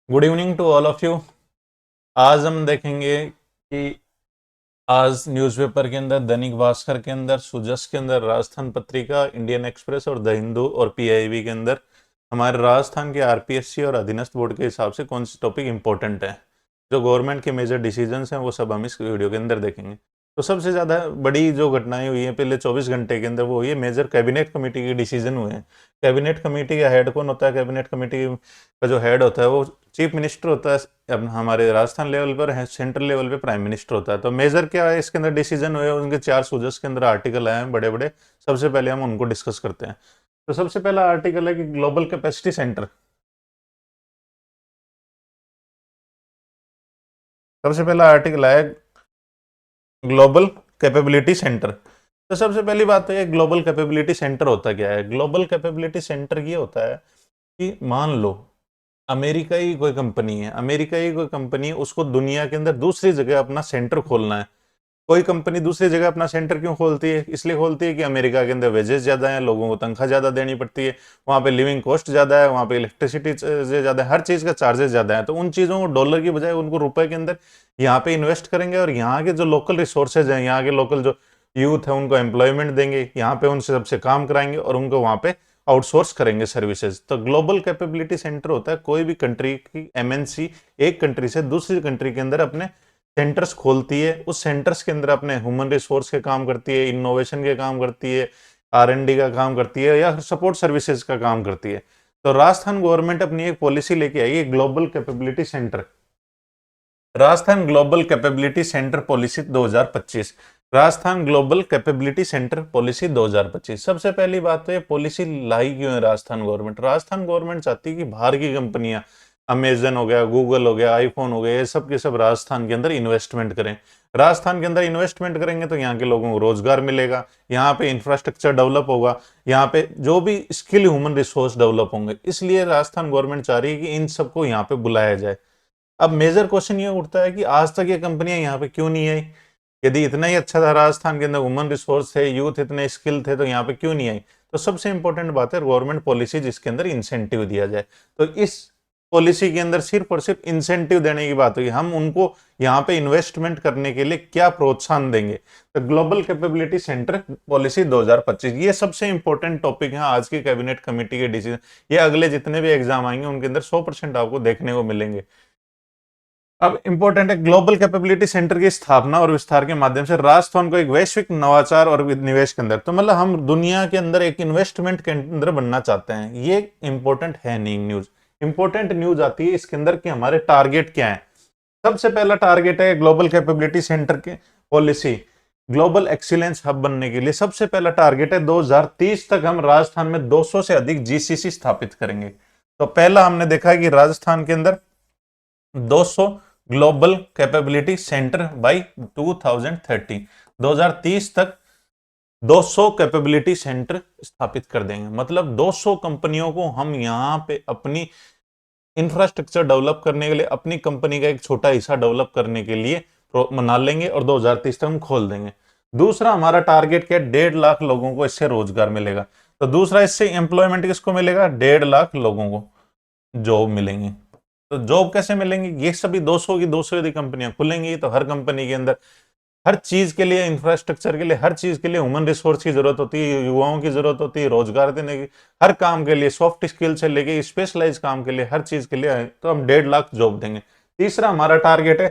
Good evening to all of you. आज हम देखेंगे कि आज न्यूज़पेपर के अंदर, दैनिक भास्कर के अंदर, सुजस के अंदर, राजस्थान पत्रिका, इंडियन एक्सप्रेस और द हिंदू और पीआईबी के अंदर हमारे राजस्थान के आरपीएससी और अधीनस्थ बोर्ड के हिसाब से कौन से टॉपिक इंपॉर्टेंट है, जो गवर्नमेंट के मेजर डिसीजंस हैं, वो सब हम इस वीडियो के अंदर देखेंगे। तो सबसे ज़्यादा बड़ी जो घटनाएं हुई हैं पिछले 24 घंटे के अंदर, वो हुई है मेजर कैबिनेट कमेटी के डिसीजन हुए हैं। कैबिनेट कमेटी का हेड कौन होता है? कैबिनेट कमेटी का जो हेड होता है वो चीफ मिनिस्टर होता है। अब हमारे राजस्थान लेवल पर है, सेंट्रल लेवल पे प्राइम मिनिस्टर होता है। तो मेजर क्या है इसके अंदर डिसीजन हुए, उनके 4 सूजस के अंदर आर्टिकल आए हैं बड़े बड़े। सबसे पहले हम उनको डिस्कस करते हैं। तो सबसे पहला आर्टिकल है कि ग्लोबल कैपेसिटी सेंटर। सबसे पहला आर्टिकल है ग्लोबल कैपेबिलिटी सेंटर। तो सबसे पहली बात तो ये, ग्लोबल कैपेबिलिटी सेंटर होता क्या है? ग्लोबल कैपेबिलिटी सेंटर ये होता है कि मान लो अमेरिका ही कोई कंपनी है, उसको दुनिया के अंदर दूसरी जगह अपना सेंटर खोलना है। कोई कंपनी दूसरी जगह अपना सेंटर क्यों खोलती है? इसलिए खोलती है कि अमेरिका के अंदर वेजेस ज्यादा हैं, लोगों को तनख्वाह ज्यादा देनी पड़ती है, वहां पे लिविंग कॉस्ट ज्यादा है, वहां पे इलेक्ट्रिसिटी ज्यादा है, हर चीज का चार्जेस ज्यादा है। तो उन चीजों को डॉलर की बजाय उनको रुपए के अंदर यहाँ पे इन्वेस्ट करेंगे, और यहाँ के जो लोकल रिसोर्सेज हैं, यहाँ के लोकल जो यूथ है, उनको एम्प्लॉयमेंट देंगे, यहाँ पे उनसे सबसे काम कराएंगे और उनको वहां पे आउटसोर्स करेंगे सर्विसेज। तो ग्लोबल कैपेबिलिटी सेंटर होता है कोई भी कंट्री की एमएनसी एक कंट्री से दूसरी कंट्री के अंदर अपने सेंटर्स खोलती है, उस सेंटर्स के अंदर अपने ह्यूमन रिसोर्स के काम करती है, इनोवेशन के काम करती है, आर एंड डी का काम करती है, या सपोर्ट सर्विसेज का काम करती है। तो राजस्थान गवर्नमेंट अपनी एक पॉलिसी लेके आई है, global capability centre. Rajasthan global capability centre policy 2025। Rajasthan global capability centre policy 2025। सबसे पहली बात तो ये पॉलिसी लाई क्यों है राजस्थान गवर्नमेंट? राजस्थान गवर्नमेंट चाहती है कि बाहर की कंपनियां, अमेजन हो गया, गूगल हो गया, आईफोन हो गया, ये सब के सब राजस्थान के अंदर इन्वेस्टमेंट करें। राजस्थान के अंदर इन्वेस्टमेंट करेंगे तो यहाँ के लोगों को रोजगार मिलेगा, यहाँ पे इंफ्रास्ट्रक्चर डेवलप होगा, यहाँ पे जो भी स्किल ह्यूमन रिसोर्स डेवलप होंगे। इसलिए राजस्थान गवर्नमेंट चाह रही है कि इन सबको यहाँ पे बुलाया जाए। अब मेजर क्वेश्चन ये उठता है कि आज तक ये कंपनियां यहाँ पे क्यों नहीं आई? यदि इतना ही अच्छा था राजस्थान के अंदर, ह्यूमन रिसोर्स थे, यूथ इतने स्किल थे, तो यहाँ पे क्यों नहीं आई? तो सबसे इंपॉर्टेंट बात है गवर्नमेंट पॉलिसी जिसके अंदर इंसेंटिव दिया जाए। तो इस पॉलिसी के अंदर सिर्फ और सिर्फ इंसेंटिव देने की बात हुई, हम उनको यहाँ पे इन्वेस्टमेंट करने के लिए क्या प्रोत्साहन देंगे। तो ग्लोबल कैपेबिलिटी सेंटर पॉलिसी 2025 ये सबसे इंपॉर्टेंट टॉपिक है आज की कैबिनेट कमेटी के डिसीजन। ये अगले जितने भी एग्जाम आएंगे उनके अंदर 100% आपको देखने को मिलेंगे। अब इंपॉर्टेंट है ग्लोबल कैपेबिलिटी सेंटर की स्थापना और विस्तार के माध्यम से राजस्थान को एक वैश्विक नवाचार और निवेश के अंदर, तो मतलब हम दुनिया के अंदर एक इन्वेस्टमेंट के अंदर बनना चाहते हैं। ये इंपॉर्टेंट है नहीं न्यूज। इंपॉर्टेंट न्यूज आती है इसके अंदर कि हमारे टारगेट क्या है। सबसे पहला टारगेट है ग्लोबल कैपेबिलिटी सेंटर के पॉलिसी, ग्लोबल एक्सीलेंस हब बनने के लिए सबसे पहला टारगेट है 2030 तक हम राजस्थान में 200 से अधिक जीसीसी स्थापित करेंगे। तो पहला हमने देखा है कि राजस्थान के अंदर 200 ग्लोबल कैपेबिलिटी सेंटर बाय 2030, 2030 तक 200 कैपेबिलिटी सेंटर स्थापित कर देंगे। मतलब 200 कंपनियों को हम यहाँ पे अपनी इंफ्रास्ट्रक्चर डेवलप करने के लिए, अपनी कंपनी का एक छोटा हिस्सा डेवलप करने के लिए मना लेंगे और 2030 तक हम खोल देंगे। दूसरा हमारा टारगेट क्या है? 1.5 लाख लोगों को इससे रोजगार मिलेगा। तो दूसरा इससे एम्प्लॉयमेंट किसको मिलेगा? 1.5 लाख लोगों को जॉब मिलेंगे। तो जॉब कैसे मिलेंगी? ये सभी 200 की 200 यदि कंपनियां खुलेंगी तो हर कंपनी के अंदर हर चीज के लिए, इंफ्रास्ट्रक्चर के लिए, हर चीज के लिए ह्यूमन रिसोर्स की जरूरत होती है, युवाओं की जरूरत होती है, रोजगार देने की, हर काम के लिए, सॉफ्ट स्किल से लेके स्पेशलाइज काम के लिए, हर चीज के लिए, तो हम 1.5 लाख जॉब देंगे। तीसरा हमारा टारगेट है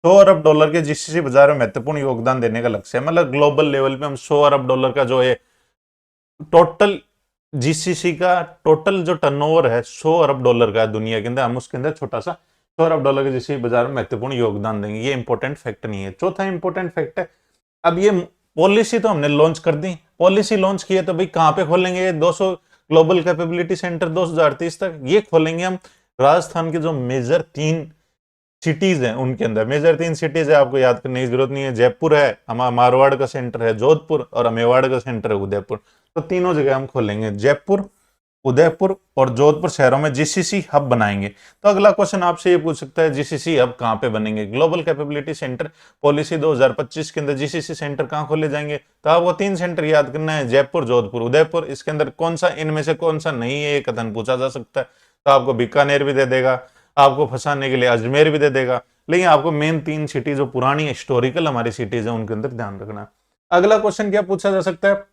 $100 अरब के जीसीसी बाजार में महत्वपूर्ण योगदान देने का लक्ष्य है। मतलब ग्लोबल लेवल पे हम $100 अरब का जो है टोटल जीसीसी का टोटल जो टर्नओवर है $100 अरब का है दुनिया के अंदर, हम उसके अंदर छोटा सा $100 के जीसीसी बाजार में महत्वपूर्ण योगदान देंगे। ये इंपॉर्टेंट फैक्ट नहीं है। चौथा इंपॉर्टेंट फैक्ट है, अब ये पॉलिसी तो हमने लॉन्च कर दी, पॉलिसी लॉन्च की है, तो भाई कहां पे खोलेंगे ये 200 ग्लोबल कैपेबिलिटी सेंटर 2030 तक? ये खोलेंगे हम राजस्थान के जो मेजर 3 सिटीज हैं उनके अंदर। मेजर 3 सिटीज है, आपको याद करने की जरूरत नहीं है। जयपुर है, हमारा मारवाड़ का सेंटर है जोधपुर, और मेवाड़ का सेंटर है उदयपुर। तो तीनों जगह हम खोलेंगे, जयपुर, उदयपुर और जोधपुर शहरों में जीसीसी हब बनाएंगे। तो अगला क्वेश्चन आपसे ये पूछ सकता है जीसीसी हब कहां पे बनेंगे? ग्लोबल कैपेबिलिटी सेंटर पॉलिसी 2025 के अंदर जीसीसी सेंटर कहां खोले जाएंगे? तो आपको 3 सेंटर याद करना है, जयपुर, जोधपुर, उदयपुर। इसके अंदर कौन सा, इनमें से कौन सा नहीं है, ये कथन पूछा जा सकता है। तो आपको बीकानेर भी दे देगा, आपको फंसाने के लिए अजमेर भी दे देगा, लेकिन आपको मेन 3 सिटी जो पुरानी हिस्टोरिकल हमारी सिटीज है उनके अंदर ध्यान रखना है। अगला क्वेश्चन क्या पूछा जा सकता है,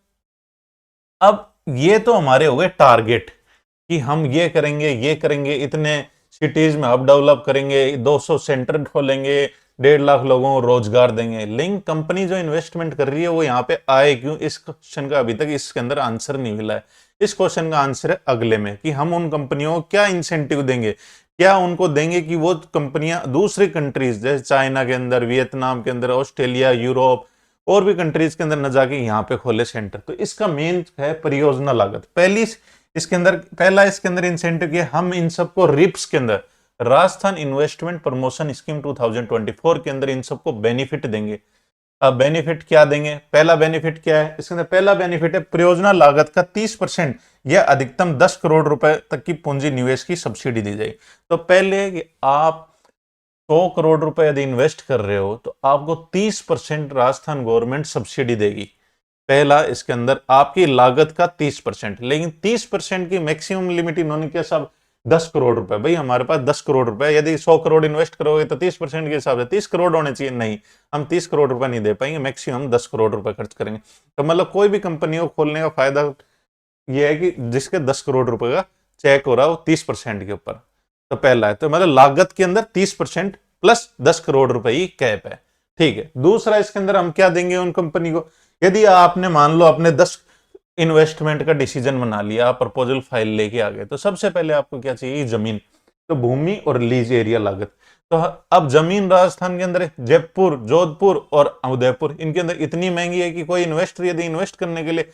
अब ये तो हमारे हो गए टारगेट कि हम ये करेंगे, इतने सिटीज में हब डेवलप करेंगे, 200 सेंटर खोलेंगे, 1.5 लाख लोगों को रोजगार देंगे। लेकिन कंपनी जो इन्वेस्टमेंट कर रही है वो यहाँ पे आए क्यों, इस क्वेश्चन का अभी तक इसके अंदर आंसर नहीं मिला है। इस क्वेश्चन का आंसर है अगले में, कि हम उन कंपनियों को क्या इंसेंटिव देंगे, क्या उनको देंगे कि वो कंपनियां दूसरी कंट्रीज जैसे चाइना के अंदर, वियतनाम के अंदर, ऑस्ट्रेलिया, यूरोप और भी कंट्रीज के अंदर न जाके यहाँ पे खोले सेंटर। तो इसका मेन है परियोजना लागत। पहला इसके अंदर इंसेंटिव किया, हम इन सबको रिप्स के अंदर, राजस्थान इन्वेस्टमेंट प्रमोशन स्कीम 2024 के अंदर इन सबको बेनिफिट देंगे। अब बेनिफिट क्या देंगे, पहला बेनिफिट क्या है इसके अंदर, पहला बेनिफिट है परियोजना लागत का 30% या अधिकतम 10 करोड़ रुपए तक की पूंजी निवेश की सब्सिडी दी जाएगी। तो पहले कि आप 100 करोड़ रुपए यदि इन्वेस्ट कर रहे हो तो आपको 30% राजस्थान गवर्नमेंट सब्सिडी देगी। पहला इसके अंदर आपकी लागत का 30%, लेकिन 30% की मैक्सिमम लिमिट इन्होंने क्या, सब 10 करोड़ रुपए। भाई हमारे पास 10 करोड़ रुपए, यदि 100 करोड़ इन्वेस्ट करोगे तो 30% के हिसाब से 30 करोड़ होने चाहिए, नहीं, हम 30 करोड़ रुपए नहीं दे पाएंगे, मैक्सिमम 10 करोड़ रुपए खर्च करेंगे। तो मतलब कोई भी कंपनी को खोलने का फायदा यह है कि जिसके 10 करोड़ रुपए का चेक हो रहा है वो 30% के ऊपर। तो पहला है, तो मतलब लागत के अंदर 30% प्लस 10 करोड़ रुपए की कैप है, ठीक है। दूसरा इसके अंदर हम क्या देंगे उन कंपनी को, यदि आपने मान लो अपने 10 इन्वेस्टमेंट का डिसीजन बना लिया, आप प्रपोजल फाइल लेके आ गए, तो सबसे पहले आपको क्या चाहिए, जमीन। तो भूमि और लीज एरिया लागत। तो अब जमीन राजस्थान के अंदर है, जयपुर, जोधपुर और उदयपुर, इनके अंदर इतनी महंगी है कि कोई इन्वेस्टर यदि इन्वेस्ट करने के लिए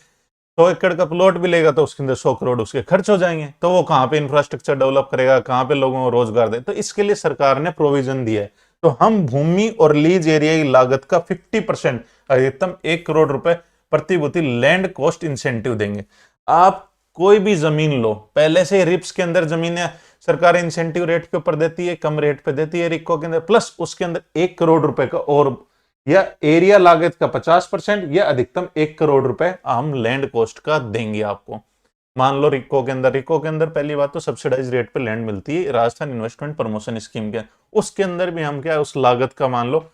100 एकड़ का प्लॉट भी लेगा तो उसके अंदर 100 करोड़ उसके खर्च हो जाएंगे। तो वो कहां पे इंफ्रास्ट्रक्चर डेवलप करेगा, कहां पे लोगों को रोजगार दे। तो इसके लिए सरकार ने प्रोविजन दिया है। तो हम भूमि और लीज एरिया की लागत का 50% अधिकतम 1 करोड़ रुपए प्रतिभूति लैंड कॉस्ट इंसेंटिव देंगे। आप कोई भी जमीन लो, पहले से रिप्स के अंदर जमीनें सरकार इंसेंटिव रेट के ऊपर देती है, कम रेट पे देती है रिको के अंदर, प्लस उसके अंदर 1 करोड़ रुपए का और, या एरिया लागत का 50% या अधिकतम 1 करोड़ रुपए हम लैंड कॉस्ट का देंगे आपको। मान लो रिको के अंदर पहली बात तो सब्सिडाइज रेट पे लैंड मिलती है राजस्थान इन्वेस्टमेंट प्रमोशन स्कीम के, उसके अंदर भी हम क्या उस लागत का मान लो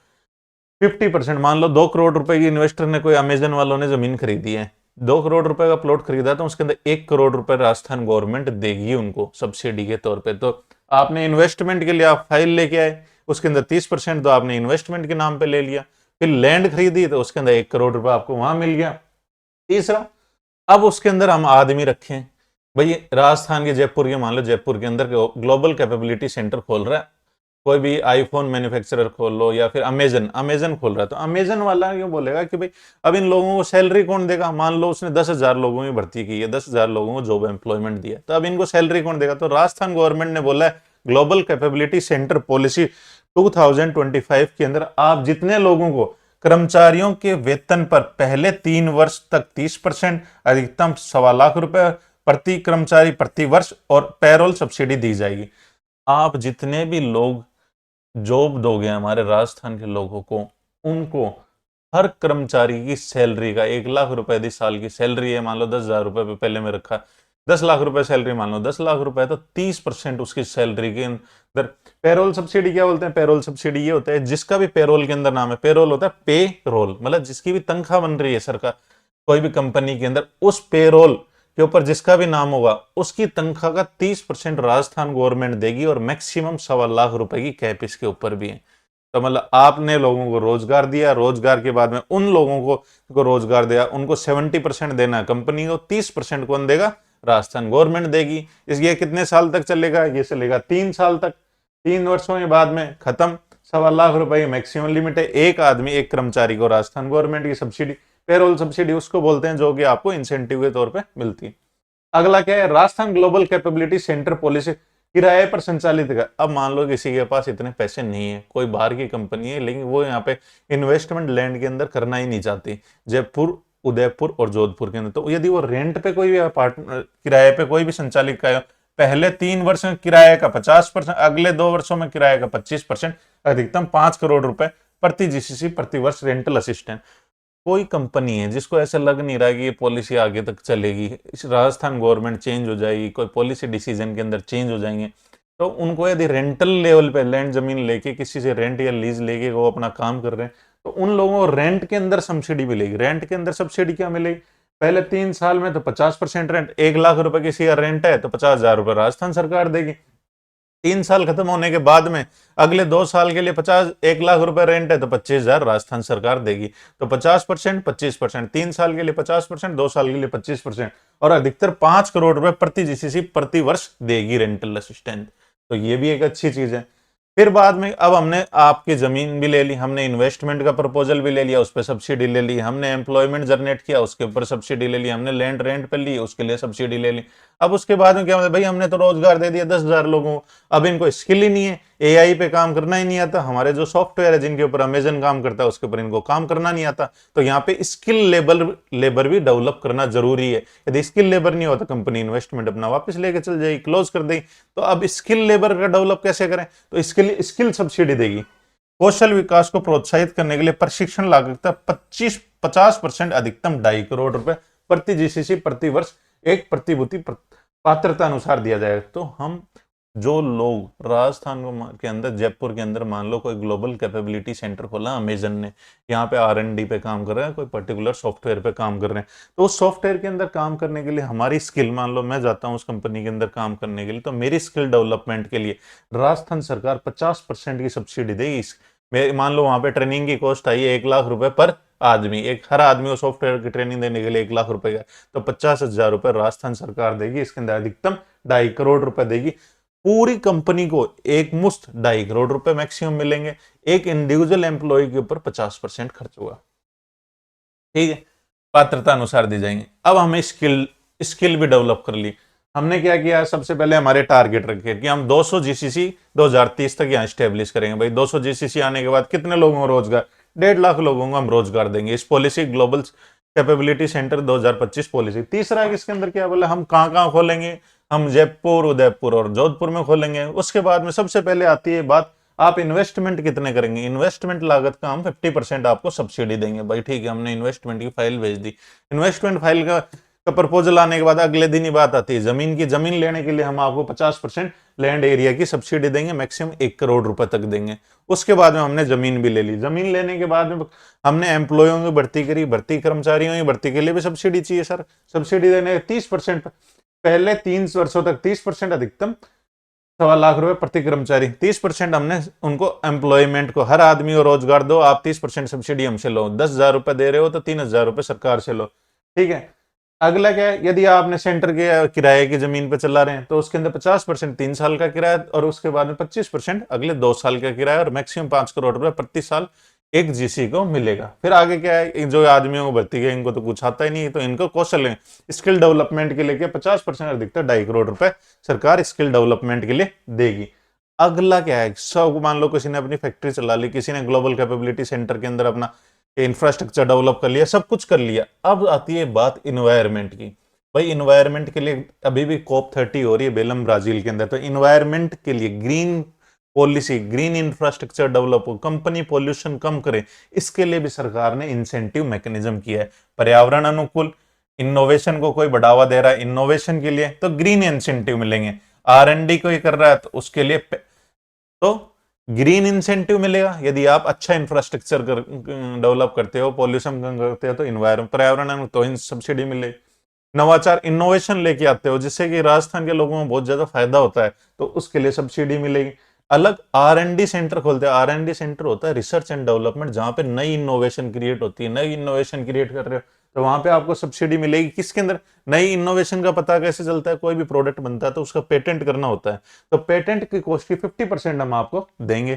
50%, मान लो 2 करोड़ रुपए की इन्वेस्टर ने, कोई अमेजन वालों ने जमीन खरीदी है, 2 करोड़ रुपए का प्लॉट खरीदा, तो उसके अंदर 1 करोड़ रुपए राजस्थान गवर्नमेंट देगी उनको सब्सिडी के तौर पे। तो आपने इन्वेस्टमेंट के लिए आप फाइल लेके आए, उसके अंदर 30% तो आपने इन्वेस्टमेंट के नाम पे ले लिया, फिर लैंड खरीदी तो उसके अंदर 1 करोड़ रुपए आपको वहां मिल गया। तीसरा, अब उसके अंदर हम आदमी रखें, भाई राजस्थान के जयपुर के, मान लो जयपुर के अंदर ग्लोबल कैपेबिलिटी सेंटर खोल रहा है, कोई भी आईफोन मैन्युफैक्चरर खोल लो या फिर अमेजन खोल रहा है, तो अमेजन वाला ये बोलेगा कि भाई अब इन लोगों को सैलरी कौन देगा। मान लो उसने 10,000 लोगों की भर्ती की है, 10,000 लोगों को जॉब एम्प्लॉयमेंट दिया, तो अब इनको सैलरी कौन देगा। तो राजस्थान गवर्नमेंट ने बोला है ग्लोबल कैपेबिलिटी सेंटर पॉलिसी 2025 के अंदर आप जितने लोगों को कर्मचारियों के वेतन पर पहले 3 वर्ष तक 30%, अधिकतम 1.25 लाख रुपए प्रति कर्मचारी प्रति वर्ष और पेरोल सब्सिडी दी जाएगी। आप जितने भी लोग जॉब दोगे हमारे राजस्थान के लोगों को, उनको हर कर्मचारी की सैलरी का 1 लाख रुपए यदि साल की सैलरी है, मान लो 10,000 रुपए पे पहले में रखा, 10 लाख रुपए सैलरी, मान लो 10 लाख रुपए, तो 30% उसकी सैलरी के अंदर पेरोल सब्सिडी। क्या बोलते हैं पेरोल सब्सिडी, ये होता है जिसका भी पेरोल के अंदर नाम है, पेरोल होता है पे रोल, मतलब जिसकी भी तनख्वाह बन रही है सरकार कोई भी कंपनी के अंदर, उस पेरोल के ऊपर जिसका भी नाम होगा उसकी तनख्वाह का 30% राजस्थान गवर्नमेंट देगी और मैक्सिमम 1.25 लाख रुपए की कैप इसके ऊपर भी है। तो मतलब आपने लोगों को रोजगार दिया, रोजगार के बाद में उन लोगों को रोजगार दिया, उनको 70% देना है कंपनी को, 30% कौन देगा, राजस्थान गवर्नमेंट देगी। ये कितने साल तक चलेगा, ये चलेगा 3 साल तक, 3 वर्षों के बाद में खत्म। 1.25 लाख रुपए मैक्सिमम लिमिट है, एक आदमी एक कर्मचारी को राजस्थान गवर्नमेंट की सब्सिडी, पेरोल सब्सिडी उसको बोलते हैं, जो कि आपको इंसेंटिव के तौर पे मिलती है। अगला क्या है, Rajasthan global capability centre policy किराए पर संचालित है। अब मान लो किसी के पास इतने पैसे नहीं है, कोई बाहर की कंपनी है, लेकिन वो यहाँ पे इन्वेस्टमेंट लैंड के अंदर करना ही नहीं चाहती, जयपुर, उदयपुर और जोधपुर के अंदर, तो यदि वो रेंट पे कोई भी अपार्टमेंट किराए पे कोई भी संचालित का, पहले 3 वर्ष में किराए का 50%, अगले 2 वर्षों में किराए का 25%, अधिकतम 5 करोड़ रुपए प्रति जीसीसी प्रति वर्ष रेंटल असिस्टेंट। कोई कंपनी है जिसको ऐसा लग नहीं रहा कि ये पॉलिसी आगे तक चलेगी, राजस्थान गवर्नमेंट चेंज हो जाएगी, कोई पॉलिसी डिसीजन के अंदर चेंज हो जाएंगे, तो उनको यदि रेंटल लेवल पे लैंड जमीन लेके किसी से रेंट या लीज लेके वो अपना काम कर रहे हैं, तो उन लोगों को रेंट के अंदर सब्सिडी मिलेगी। रेंट के अंदर सब्सिडी क्या मिलेगी? पहले 3 साल में तो 50% रेंट, 1 लाख रुपए किसी का रेंट है तो 50,000 रुपए राजस्थान सरकार देगी। 3 साल खत्म होने के बाद में अगले 2 साल के लिए 1 लाख रुपए रेंट है तो 25,000 राजस्थान सरकार देगी। तो 50%, 25%, 3 साल के लिए 50%, 2 साल के लिए 25%, और अधिकतर 5 करोड़ रुपए प्रति जीसीसी प्रति वर्ष देगी रेंटल असिस्टेंट। तो ये भी एक अच्छी चीज है। फिर बाद में अब हमने आपकी जमीन भी ले ली, हमने इन्वेस्टमेंट का प्रपोजल भी ले लिया, उस पर सब्सिडी ले ली, हमने एम्प्लॉयमेंट जनरेट किया उसके ऊपर सब्सिडी ले ली, हमने लैंड रेंट पे ली उसके लिए सब्सिडी ले ली। अब उसके बाद में क्या मतलब, भाई हमने तो रोजगार दे दिया 10,000 लोगों को, अब इनको स्किल ही नहीं है, एआई पे काम करना ही नहीं आता, हमारे जो सॉफ्टवेयर है जिनके ऊपर अमेजन काम करता है उसके ऊपर इनको काम करना नहीं आता, तो यहाँ पे स्किल लेबर भी डेवलप करना जरूरी है। यदि स्किल लेबर नहीं होता कंपनी इन्वेस्टमेंट अपना वापस लेके चल जाएगी, क्लोज कर देगी। तो अब स्किल लेबर का डेवलप कैसे करें? तो इसके लिए स्किल सब्सिडी देगी। कौशल विकास को प्रोत्साहित करने के लिए प्रशिक्षण लागत 50% अधिकतम 2.5 करोड़ रुपए प्रति जीसीसी प्रति वर्ष एक प्रतिभूति पात्रता अनुसार दिया जाएगा। तो हम जो लोग राजस्थान के अंदर, जयपुर के अंदर मान लो कोई ग्लोबल कैपेबिलिटी सेंटर खोला अमेजन ने, यहाँ पे R&D पे काम कर रहे हैं, कोई पर्टिकुलर सॉफ्टवेयर पे काम कर रहे हैं, तो उस सॉफ्टवेयर के अंदर काम करने के लिए हमारी स्किल, मान लो मैं जाता हूँ उस कंपनी के अंदर काम करने के लिए, तो मेरी स्किल डेवलपमेंट के लिए राजस्थान सरकार 50% की सब्सिडी देगी। मान लो वहां पे ट्रेनिंग की कॉस्ट आई है 1 लाख रुपए पर आदमी, एक हर आदमी को सॉफ्टवेयर की ट्रेनिंग देने के लिए 1 लाख रुपए का, तो 50,000 रुपए राजस्थान सरकार देगी। इसके अंदर अधिकतम 2.5 करोड़ रुपए देगी। पूरी कंपनी को एक मुश्त 2.5 करोड़ रुपए मैक्सिमम मिलेंगे। एक इंडिविजुअल एम्प्लॉय के ऊपर 50% खर्च होगा, ठीक है, पात्रता अनुसार दी जाएंगे। अब हमें स्किल भी डेवलप कर ली। हमने क्या किया, सबसे पहले हमारे टारगेट रखे कि हम 200 जीसीसी 2030 तक यहाँ स्टेब्लिश करेंगे। भाई 200 जीसीसी आने के बाद कितने लोगों को रोजगार? 1.5 लाख लोगों को हम रोजगार देंगे। इस policy global capability centre 2025 policy. तीसरा है इसके अंदर क्या बोला, हम कहाँ कहाँ खोलेंगे? हम जयपुर, उदयपुर और जोधपुर में खोलेंगे। उसके बाद में सबसे पहले आती है बात, आप इन्वेस्टमेंट कितने करेंगे? इन्वेस्टमेंट लागत का हम 50% आपको सब्सिडी देंगे। भाई ठीक है, हमने इन्वेस्टमेंट की फाइल भेज दी। इन्वेस्टमेंट फाइल का प्रपोजल आने के बाद अगले दिन ही बात आती है जमीन की। जमीन लेने के लिए हम आपको 50% लैंड एरिया की सब्सिडी देंगे, मैक्सिमम 1 करोड़ रुपए तक देंगे। उसके बाद में हमने जमीन भी ले ली। जमीन लेने के बाद में हमने एम्प्लॉयों की भर्ती करी, भर्ती कर्मचारियों की भर्ती के लिए भी सब्सिडी चाहिए सर। सब्सिडी देने 30%, पहले 3 वर्षों तक 30%, अधिकतम 1.25 लाख रुपए प्रति कर्मचारी। 30% हमने उनको एम्प्लॉयमेंट को, हर आदमी को रोजगार दो, आप 30% सब्सिडी हमसे लो। 10,000 रुपए दे रहे हो तो 3,000 रुपए सरकार से लो, ठीक है। अगला क्या है, यदि आपने सेंटर के किराए की जमीन पे चला रहे हैं तो उसके अंदर 50% 3 साल का किराया, और उसके बाद में 25% अगले 2 साल का किराया, और मैक्सिमम 5 करोड़ रुपए प्रति साल एक जीसी को मिलेगा। फिर आगे क्या है, जो आदमियों को भर्ती है इनको तो कुछ आता ही नहीं, तो इनको कौशल स्किल डेवलपमेंट के लिए 50% अधिकतर 2.5 करोड़ रुपए सरकार स्किल डेवलपमेंट के लिए देगी। अगला क्या है, सब मान लो किसी ने अपनी फैक्ट्री चला ली, किसी ने ग्लोबल कैपेबिलिटी सेंटर के अंदर अपना इंफ्रास्ट्रक्चर डेवलप कर लिया, सब कुछ कर लिया। अब आती है बात इन्वायरमेंट की। भाई इन्वायरमेंट के लिए अभी भी COP30 हो रही है बेलम ब्राजील के अंदर, तो इन्वायरमेंट के लिए green policy, green infrastructure develop हो, कंपनी पॉल्यूशन कम करे, इसके लिए भी सरकार ने इंसेंटिव मैकेनिज्म किया है। पर्यावरण अनुकूल इनोवेशन को कोई बढ़ावा दे रहा है, इनोवेशन के लिए तो ग्रीन इंसेंटिव मिलेंगे। R&D कोई कर रहा है तो उसके लिए तो ग्रीन इंसेंटिव मिलेगा। यदि आप अच्छा इंफ्रास्ट्रक्चर डेवलप करते हो, पॉल्यूशन कम करते हो, तो इन्वायरमेंट, पर्यावरण तो इन सब्सिडी मिलेगी। नवाचार, इनोवेशन लेके आते हो जिससे कि राजस्थान के लोगों को बहुत ज्यादा फायदा होता है, तो उसके लिए सब्सिडी मिलेगी। अलग R&D सेंटर खोलते हैं। R&D सेंटर होता है रिसर्च एंड डेवलपमेंट, जहां पे नई इनोवेशन क्रिएट होती है। नई इनोवेशन क्रिएट कर रहे हो तो वहां पे आपको सब्सिडी मिलेगी। किसके अंदर? नई इनोवेशन का पता कैसे चलता है? कोई भी प्रोडक्ट बनता है तो उसका पेटेंट करना होता है, तो पेटेंट की कॉस्ट की 50% हम आपको देंगे,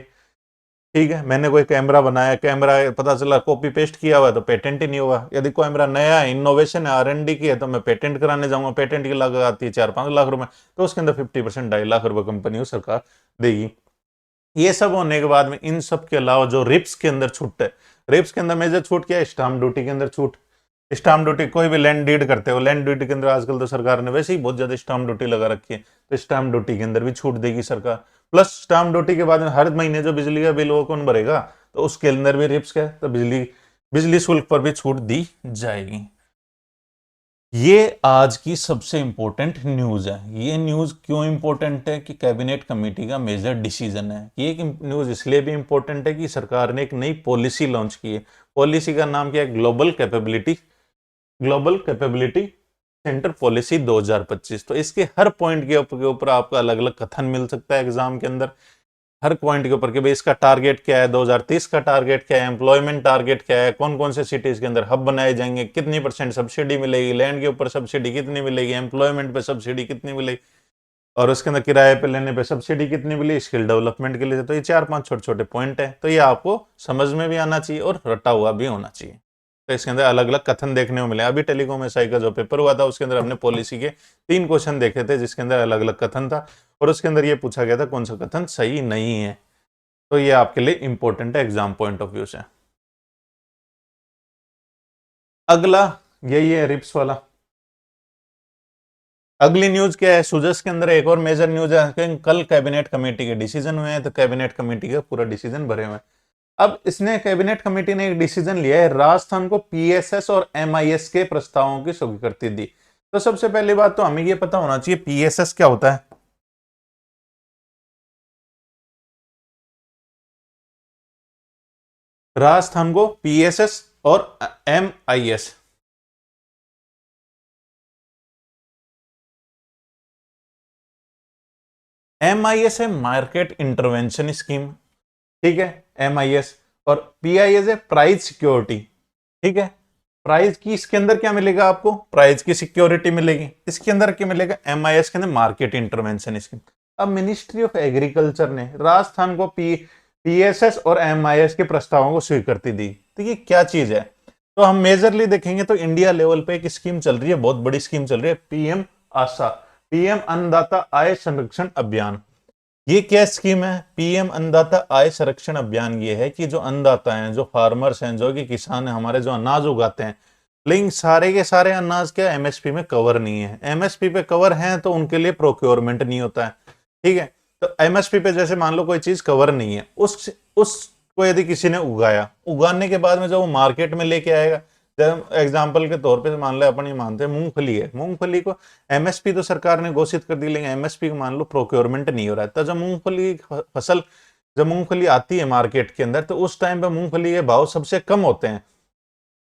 ठीक है। मैंने कोई कैमरा बनाया, कैमरा पता चला कॉपी पेस्ट किया हुआ है तो पेटेंट ही नहीं होगा। यदि कैमरा नया है, इनोवेशन है, R&D की है, तो मैं पेटेंट कराने जाऊंगा, पेटेंट की लागत आती है 4-5 लाख रुपए, तो उसके अंदर 50% 2.5 लाख रुपए कंपनी को सरकार देगी। ये सब होने के बाद में इन सब के अलावा जो रिप्स के अंदर छूट है, रिप्स के अंदर मेजर छूट क्या है? स्टाम्प ड्यूटी के अंदर छूट। स्टाम्प ड्यूटी, कोई भी लैंड डीड करते हो, लैंड ड्यूटी के अंदर आजकल तो सरकार ने वैसे ही बहुत ज्यादा स्टाम्प ड्यूटी लगा रखी है, तो स्टाम्प ड्यूटी के अंदर भी छूट देगी सरकार। प्लस स्टाम्प ड्यूटी के बाद में हर महीने जो बिजली का बिल वो कौन भरेगा? तो उसके अंदर भी रिप्स का है, तो बिजली शुल्क पर भी छूट दी जाएगी। ये आज की सबसे इंपॉर्टेंट न्यूज है। ये न्यूज क्यों इंपॉर्टेंट है कि कैबिनेट कमेटी का मेजर डिसीजन है। ये न्यूज इसलिए भी इंपॉर्टेंट है कि सरकार ने एक नई पॉलिसी लॉन्च की है। पॉलिसी का नाम क्या है? Global capability centre policy 2025। तो इसके हर पॉइंट के ऊपर आपको अलग अलग कथन मिल सकता है एग्जाम के अंदर, हर पॉइंट के ऊपर कि भाई इसका टारगेट क्या है, 2030 का टारगेट क्या है, एम्प्लॉयमेंट टारगेट क्या है, कौन कौन से सिटीज के अंदर हब बनाए जाएंगे, कितनी परसेंट सब्सिडी मिलेगी, लैंड के ऊपर सब्सिडी कितनी मिलेगी, एम्प्लॉयमेंट पे सब्सिडी कितनी मिलेगी, और उसके अंदर किराए पे लेने पे सब्सिडी कितनी मिली, स्किल डेवलपमेंट के लिए। तो ये 4-5 छोटे छोटे पॉइंट है, तो ये आपको समझ में भी आना चाहिए और रटा हुआ भी होना चाहिए। तो इसके अंदर अलग अलग कथन देखने को मिले। अभी टेलीकॉम एसआई का जो पेपर हुआ था उसके अंदर हमने पॉलिसी के 3 क्वेश्चन देखे थे जिसके अंदर अलग अलग कथन था, और उसके अंदर ये पूछा गया था कौन सा कथन सही नहीं है। तो ये आपके लिए इंपॉर्टेंट है एग्जाम पॉइंट ऑफ व्यू से। अगला यही है रिप्स वाला। अगली न्यूज क्या है? सुजस के अंदर एक और मेजर न्यूज है कि कल कैबिनेट कमेटी के डिसीजन हुए हैं, तो कैबिनेट कमेटी का पूरा डिसीजन भरे हुए हैं। अब इसने कैबिनेट कमेटी ने एक डिसीजन लिया है, राजस्थान को पीएसएस और एमआईएस के प्रस्तावों की स्वीकृति दी। तो सबसे पहली बात तो हमें ये पता होना चाहिए पीएसएस क्या होता है। राजस्थान को पीएसएस और एमआईएस, एमआईएस है मार्केट इंटरवेंशन स्कीम, ठीक है, एमआईएस। और पीआईएस है प्राइस सिक्योरिटी, ठीक है। प्राइस की इसके अंदर क्या मिलेगा आपको? प्राइस की सिक्योरिटी मिलेगी। इसके अंदर क्या मिलेगा? एमआईएस के अंदर मार्केट इंटरवेंशन स्कीम। अब मिनिस्ट्री ऑफ एग्रीकल्चर ने राजस्थान को पीएसएस और एमआईएस के प्रस्तावों को स्वीकृति दी। तो ये क्या चीज है? तो हम मेजरली देखेंगे तो इंडिया लेवल पे एक स्कीम चल रही है, बहुत बड़ी स्कीम चल रही है, पीएम आशा, पीएम अन्नदाता आय संरक्षण अभियान। ये क्या स्कीम है? पीएम अन्नदाता आय संरक्षण अभियान ये है कि जो अन्नदाता हैं, जो फार्मर्स हैं, जो कि किसान हैं हमारे, जो अनाज उगाते हैं, लेकिन सारे के सारे अनाज क्या एमएसपी में कवर नहीं है। एमएसपी पे कवर हैं तो उनके लिए प्रोक्योरमेंट नहीं होता है, ठीक है। तो एमएसपी पे जैसे मान लो कोई चीज कवर नहीं है, उसको यदि किसी ने उगाया, उगाने के बाद में जब वो मार्केट में लेके आएगा, जब एग्जाम्पल के तौर पे मान लो अपन ये मानते हैं मूंगफली है, मूंगफली को एमएसपी तो सरकार ने घोषित कर दी, लेकिन एमएसपी को मान लो प्रोक्योरमेंट नहीं हो रहा है। तो जब मूंगफली आती है मार्केट के अंदर, तो उस टाइम पे मूंगफली के भाव सबसे कम होते हैं।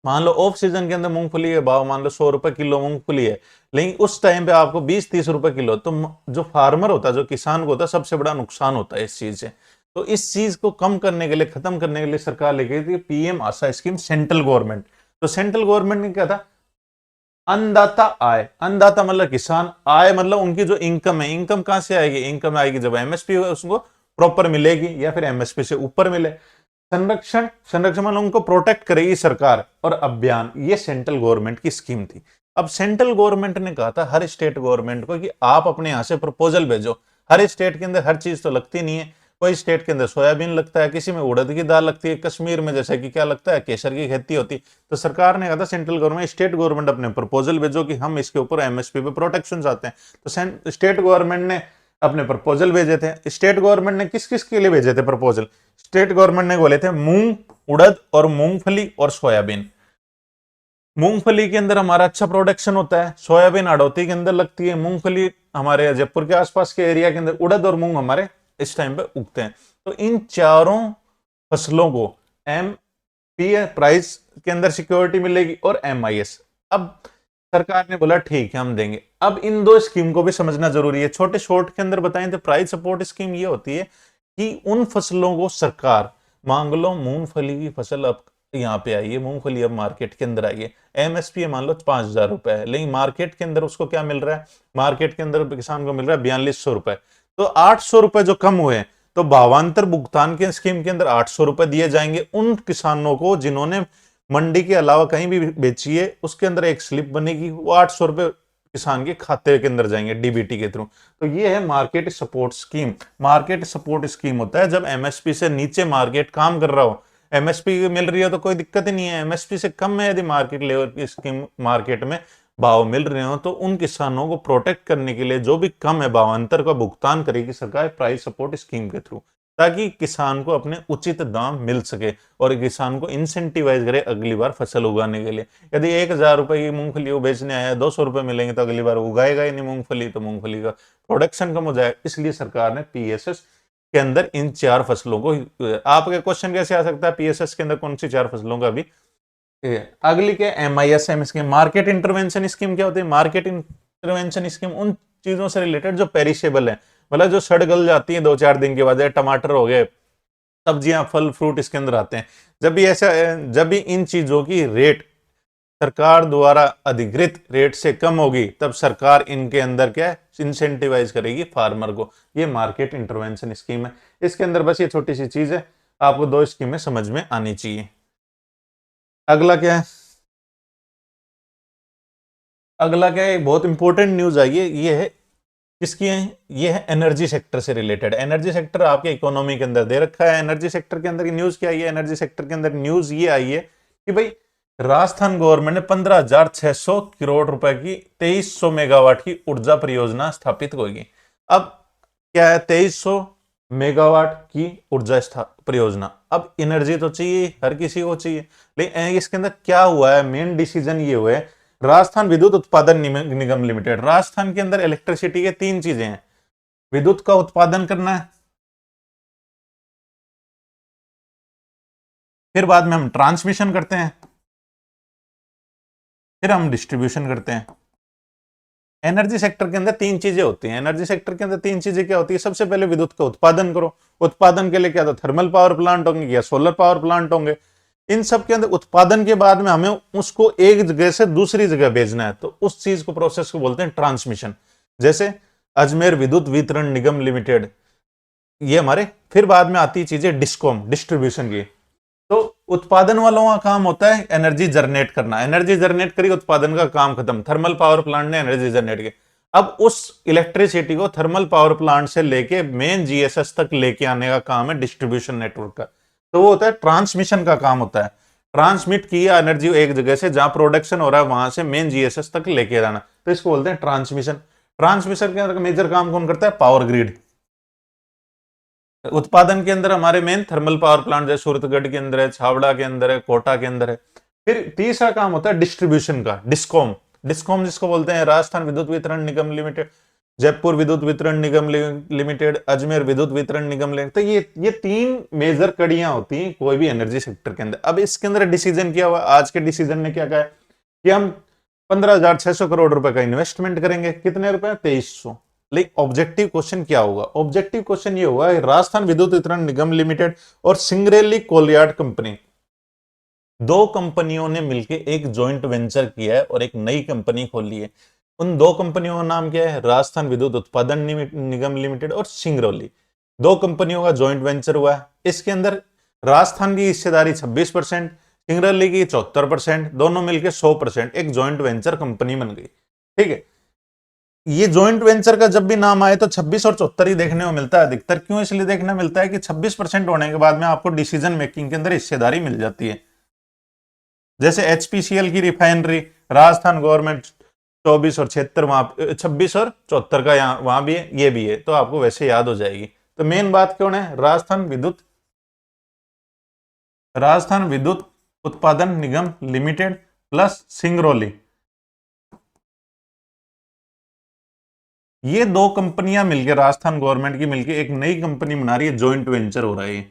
मान लो ऑफ सीजन के अंदर मूंगफली के भाव मान लो 100 रुपए किलो मूंगफली है, लेकिन उस टाइम पे आपको 20-30 रुपए किलो। तो जो फार्मर होता है, जो किसान को होता है, सबसे बड़ा नुकसान होता है इस चीज से। तो इस चीज को कम करने के लिए, खत्म करने के लिए सरकार लेके आई थी पीएम आशा स्कीम, सेंट्रल गवर्नमेंट। तो सेंट्रल गवर्नमेंट ने क्या था? अन्नदाता आय, अन्नदाता मतलब किसान, आय मतलब उनकी जो इनकम है। इनकम कहां से आएगी? इनकम आएगी जब एमएसपी उसको प्रॉपर मिलेगी या फिर एमएसपी से ऊपर मिले। संरक्षण, संरक्षण मतलब उनको प्रोटेक्ट करेगी सरकार। और अभियान, ये सेंट्रल गवर्नमेंट की स्कीम थी। अब सेंट्रल गवर्नमेंट ने कहा था हर स्टेट गवर्नमेंट को कि आप अपने यहां से प्रपोजल भेजो। हर स्टेट के अंदर हर चीज तो लगती नहीं है, कोई स्टेट के अंदर सोयाबीन लगता है, किसी में उड़द की दाल लगती है, कश्मीर में जैसे कि क्या लगता है, केसर की खेती होती है। तो सरकार ने कहा था सेंट्रल गवर्नमेंट, स्टेट गवर्नमेंट अपने प्रपोजल भेजो कि हम इसके ऊपर एमएसपी पे प्रोटेक्शन चाहते हैं। तो स्टेट गवर्नमेंट ने अपने प्रपोजल भेजे थे। स्टेट गवर्नमेंट ने किस किस के लिए भेजे थे प्रपोजल? स्टेट गवर्नमेंट ने बोले थे मूंग, उड़द और मूंगफली और सोयाबीन। मूंगफली के अंदर हमारा अच्छा प्रोडक्शन होता है, सोयाबीन हड़ौती के अंदर लगती है, मूंगफली हमारे जयपुर के आसपास के एरिया के अंदर, उड़द और मूंग हमारे इस टाइम पे उगते हैं। तो इन चारों फसलों को एम पी प्राइस के अंदर सिक्योरिटी मिलेगी और एमआईएस। अब सरकार ने बोला ठीक है हम देंगे। अब इन दो स्कीम को भी समझना जरूरी है। छोटे शॉर्ट के अंदर बताएं तो प्राइस सपोर्ट स्कीम ये होती है कि उन फसलों को सरकार, मान लो मूंगफली की फसल अब यहाँ पे आई है, मूंगफली अब मार्केट के अंदर आई है, एमएसपी मान लो 5,000 रुपए है, लेकिन मार्केट के अंदर उसको क्या मिल रहा है? मार्केट के अंदर किसान को मिल रहा है 4200 रुपए। तो 800 रुपए जो कम हुए, तो भावांतर भुगतान के स्कीम के अंदर 800 रुपए दिए जाएंगे उन किसानों को जिन्होंने मंडी के अलावा कहीं भी बेची है। उसके अंदर एक स्लिप बनेगी, वो 800 रुपए किसान के खाते के अंदर जाएंगे डीबीटी के थ्रू। तो ये है market support scheme. Market support scheme होता है जब एमएसपी से नीचे मार्केट काम कर रहा हो, एमएसपी मिल रही है तो कोई दिक्कत ही नहीं है, एमएसपी से कम है यदि मार्केट लेवल की स्कीम, मार्केट में भाव मिल रहे हो, तो उन किसानों को प्रोटेक्ट करने के लिए जो भी कम है भावांतर का भुगतान करेगी सरकार प्राइस सपोर्ट स्कीम के थ्रू। ताकि किसान को अपने उचित दाम मिल सके और किसान को इंसेंटिवाइज करे अगली बार फसल उगाने के लिए। यदि 1,000 रुपए की मूंगफली वो बेचने आया, 200 रुपए मिलेंगे तो अगली बार उगाएगा ही नहीं मूंगफली, तो मूंगफली का प्रोडक्शन कम हो जाए। इसलिए सरकार ने पीएसएस के अंदर इन 4 फसलों को, आपके क्वेश्चन कैसे आ सकता है पीएसएस के अंदर कौन सी 4 फसलों का भी। अगली क्या, MISM scheme, market intervention scheme क्या होती है? मार्केट इंटरवेंशन स्कीम उन चीजों से रिलेटेड जो पेरिशेबल है, मतलब जो सड़ गल जाती है 2-4 दिन के बाद, टमाटर हो गए, सब्जियां, फल फ्रूट इसके अंदर आते हैं। जब भी इन चीजों की रेट सरकार द्वारा अधिकृत रेट से कम होगी, तब सरकार इनके अंदर क्या है, इंसेंटिवाइज करेगी फार्मर को। ये मार्केट इंटरवेंशन स्कीम है। इसके अंदर बस ये छोटी सी चीज है, आपको 2 स्कीमें समझ में आनी चाहिए। अगला क्या है, अगला क्या है, बहुत इंपॉर्टेंट न्यूज आई है, ये है किसकी है, ये है एनर्जी सेक्टर से रिलेटेड। एनर्जी सेक्टर आपके इकोनॉमी के अंदर दे रखा है। एनर्जी सेक्टर के अंदर की न्यूज क्या आई है? एनर्जी सेक्टर के अंदर न्यूज ये आई है कि भाई राजस्थान गवर्नमेंट ने 15,600 करोड़ रुपए की 2300 मेगावाट की ऊर्जा परियोजना स्थापित होगी। अब क्या है, 2300 मेगावाट की ऊर्जा परियोजना। अब एनर्जी तो चाहिए, हर किसी को चाहिए, लेकिन इसके अंदर क्या हुआ है, मेन डिसीजन ये हुआ है, राजस्थान विद्युत उत्पादन निगम लिमिटेड, राजस्थान के अंदर इलेक्ट्रिसिटी के 3 चीजें हैं। विद्युत का उत्पादन करना है, फिर बाद में हम ट्रांसमिशन करते हैं, फिर हम डिस्ट्रीब्यूशन करते हैं। एनर्जी सेक्टर के अंदर 3 चीजें होती हैं। एनर्जी सेक्टर के अंदर 3 चीजें क्या होती है? सबसे पहले विद्युत का उत्पादन करो। उत्पादन के लिए क्या तो थर्मल पावर प्लांट होंगे या सोलर पावर प्लांट होंगे। इन सब के अंदर उत्पादन के बाद में हमें उसको एक जगह से दूसरी जगह भेजना है, तो उस चीज को, प्रोसेस को बोलते हैं ट्रांसमिशन। जैसे अजमेर विद्युत वितरण निगम लिमिटेड, ये हमारे, फिर बाद में आती चीजें डिस्कॉम, डिस्ट्रीब्यूशन की। तो उत्पादन वालों का काम होता है एनर्जी जनरेट करना, एनर्जी जनरेट करी, उत्पादन का काम खत्म। थर्मल पावर प्लांट ने एनर्जी जनरेट की, अब उस इलेक्ट्रिसिटी को थर्मल पावर प्लांट से लेके मेन जीएसएस तक लेके आने का काम है डिस्ट्रीब्यूशन नेटवर्क का। तो वो होता है ट्रांसमिशन का काम होता है, ट्रांसमिट किया एनर्जी एक जगह से जहां प्रोडक्शन हो रहा है वहां से मेन जीएसएस तक लेके जाना, तो इसको बोलते हैं ट्रांसमिशन। ट्रांसमिशन के अंदर मेजर काम कौन करता है? Power grid. उत्पादन के अंदर हमारे मेन थर्मल पावर प्लांट जैसे सूरतगढ़ के अंदर है, छावड़ा के अंदर है, कोटा के अंदर है। फिर तीसरा काम होता है डिस्ट्रीब्यूशन का, डिस्कॉम। डिस्कॉम जिसको बोलते हैं राजस्थान विद्युत वितरण निगम लिमिटेड, जयपुर विद्युत वितरण निगम लिमिटेड, अजमेर विद्युत वितरण निगम लिमिटेड। तो ये 3 मेजर कड़ियां होती हैं कोई भी एनर्जी सेक्टर के अंदर। अब इसके अंदर डिसीजन किया हुआ, आज के डिसीजन ने क्या कहा है कि हम 15,600 करोड़ रुपए का इन्वेस्टमेंट करेंगे। कितने रुपए? 2300। लेकिन ऑब्जेक्टिव क्वेश्चन क्या होगा? ऑब्जेक्टिव क्वेश्चन ये होगा, राजस्थान विद्युत वितरण निगम लिमिटेड और सिंगरेली कोलयार्ड कंपनी, 2 कंपनियों ने मिलकर एक जॉइंट वेंचर किया है और एक नई कंपनी खोली है। उन 2 कंपनियों का नाम क्या है? राजस्थान विद्युत उत्पादन निगम लिमिटेड और सिंगरौली। 2 कंपनियों का जॉइंट वेंचर हुआ है। इसके अंदर राजस्थान की हिस्सेदारी 26%, सिंगरौली की 74%, दोनों मिलकर 100%, एक जॉइंट वेंचर कंपनी बन गई। ठीक है, ये जॉइंट वेंचर का जब भी नाम आए तो 26 और 74 ही देखने को मिलता है अधिकतर। क्यों इसलिए देखने मिलता है कि 26% होने के बाद में आपको डिसीजन मेकिंग के अंदर हिस्सेदारी मिल जाती है। जैसे एचपीसीएल की रिफाइनरी, राजस्थान गवर्नमेंट 24 और 76, वहां 26 और 74 का यहाँ वहां भी है, ये भी है, तो आपको वैसे याद हो जाएगी। तो मेन बात कौन है? राजस्थान विद्युत उत्पादन निगम लिमिटेड प्लस सिंगरौली, ये 2 कंपनियां मिलकर, राजस्थान गवर्नमेंट की मिलकर एक नई कंपनी बना रही है, जॉइंट वेंचर हो रहा है।